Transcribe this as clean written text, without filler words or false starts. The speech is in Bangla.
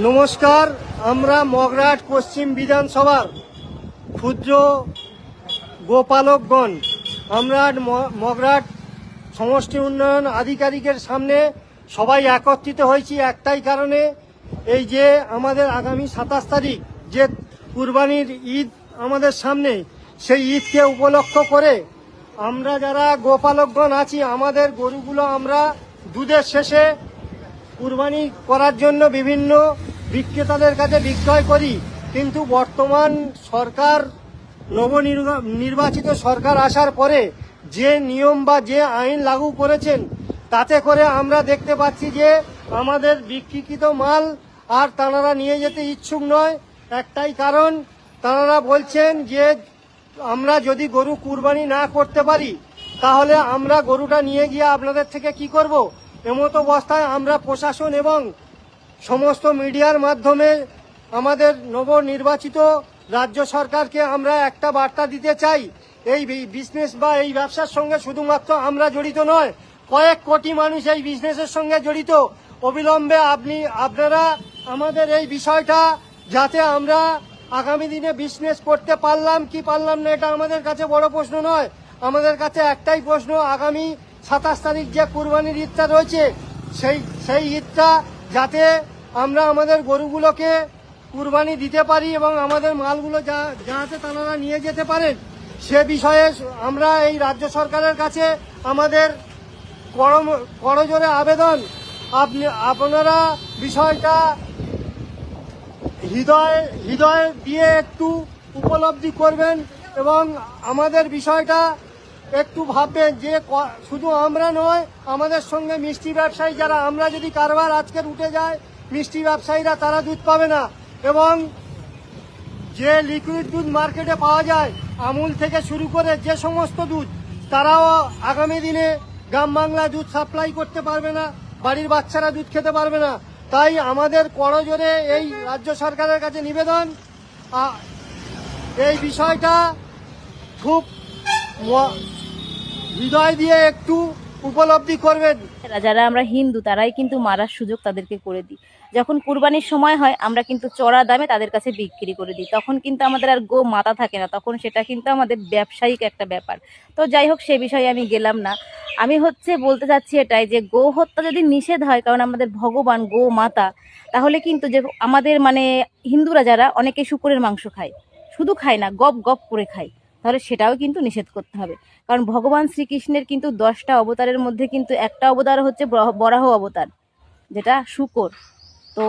নমস্কার। আমরা মগরাট পশ্চিম বিধানসভার ক্ষুদ্র গোপালকগণ আমরা মগরাট সমষ্টি উন্নয়ন আধিকারিকের সামনে সবাই একত্রিত হয়েছি একটাই কারণে, এই যে আমাদের আগামী 27 তারিখ যে কুরবানির ঈদ আমাদের সামনে, সেই ঈদকে উপলক্ষ করে আমরা যারা গোপালকগণ আছি আমাদের গরুগুলো আমরা দুধের শেষে কুরবানি করার জন্য বিভিন্ন বিক্রেতাদের কাছে বিক্রয় করি। কিন্তু বর্তমান সরকার, নবনির্বাচিত সরকার আসার পরে যে নিয়ম বা যে আইন লাগু করেছেন, তাতে করে আমরা দেখতে পাচ্ছি যে আমাদের বিক্রিকৃত মাল আর তাঁরা নিয়ে যেতে ইচ্ছুক নয়। একটাই কারণ, তাঁরা বলছেন যে আমরা যদি গরু কুরবানি না করতে পারি তাহলে আমরা গরুটা নিয়ে গিয়ে আপনাদের থেকে কি করব। এমতো অবস্থায় আমরা প্রশাসন এবং সমস্ত মিডিয়ার মাধ্যমে আমাদের নবনির্বাচিত রাজ্য সরকারকে আমরা একটা বার্তা দিতে চাই, এই বিজনেস বা এই ব্যবসার সঙ্গে শুধুমাত্র আমরা জড়িত নয়, কয়েক কোটি মানুষ এই বিজনেসের সঙ্গে জড়িত। অবিলম্বে আপনারা আমাদের এই বিষয়টা, যাতে আমরা আগামী দিনে বিজনেস করতে পারলাম কি পারলাম না এটা আমাদের কাছে বড় প্রশ্ন নয়। আমাদের কাছে একটাই প্রশ্ন, আগামী 27 তারিখ যে কুরবানির ঈদটা রয়েছে, সেই ঈদটা যাতে আমরা আমাদের গরুগুলোকে কুরবানি দিতে পারি এবং আমাদের মালগুলো যাতে তারা নিয়ে যেতে পারেন, সে বিষয়ে আমরা এই রাজ্য সরকারের কাছে আমাদের করজোরে আবেদন। আপনারা বিষয়টা হৃদয় দিয়ে একটু উপলব্ধি করবেন এবং আমাদের বিষয়টা একটু ভাববেন যে শুধু আমরা নয়, আমাদের সঙ্গে মিষ্টি ব্যবসায়ী যারা, আমরা যদি কারবার আজকের উঠে যায়, মিষ্টি ব্যবসায়ীরা তারা দুধ পাবে না। এবং যে লিকুইড দুধ মার্কেটে পাওয়া যায় আমুল থেকে শুরু করে যে সমস্ত দুধ, তারাও আগামী দিনে গ্রাম বাংলা দুধ সাপ্লাই করতে পারবে না, বাড়ির বাচ্চারা দুধ খেতে পারবে না। তাই আমাদের করজোরে এই রাজ্য সরকারের কাছে নিবেদন, এই বিষয়টা খুব হৃদয় দিয়ে একটু উপলব্ধি করবেন। যারা আমরা হিন্দু তারাই কিন্তু মারার সুযোগ তাদেরকে করে দিই। যখন কুরবানির সময় হয় আমরা কিন্তু চড়া দামে তাদের কাছে বিক্রি করে দিই, তখন কিন্তু আমাদের আর গো মাথা থাকে না, তখন সেটা কিন্তু আমাদের ব্যবসায়িক একটা ব্যাপার। তো যাই হোক, সে বিষয়ে আমি গেলাম না। আমি বলতে চাচ্ছি এটাই যে গো হত্যা যদি নিষেধ হয়, কারণ আমাদের ভগবান গো মাতা, তাহলে কিন্তু যে আমাদের হিন্দুরা যারা অনেকে শুকরের মাংস খায়, শুধু খায় না, গপ গপ করে খায়, তাহলে সেটাও কিন্তু নিষেধ করতে হবে। কারণ ভগবান শ্রীকৃষ্ণের কিন্তু 10টা অবতারের মধ্যে কিন্তু একটা অবতার হচ্ছে বরাহ অবতার, যেটা শূকর। তো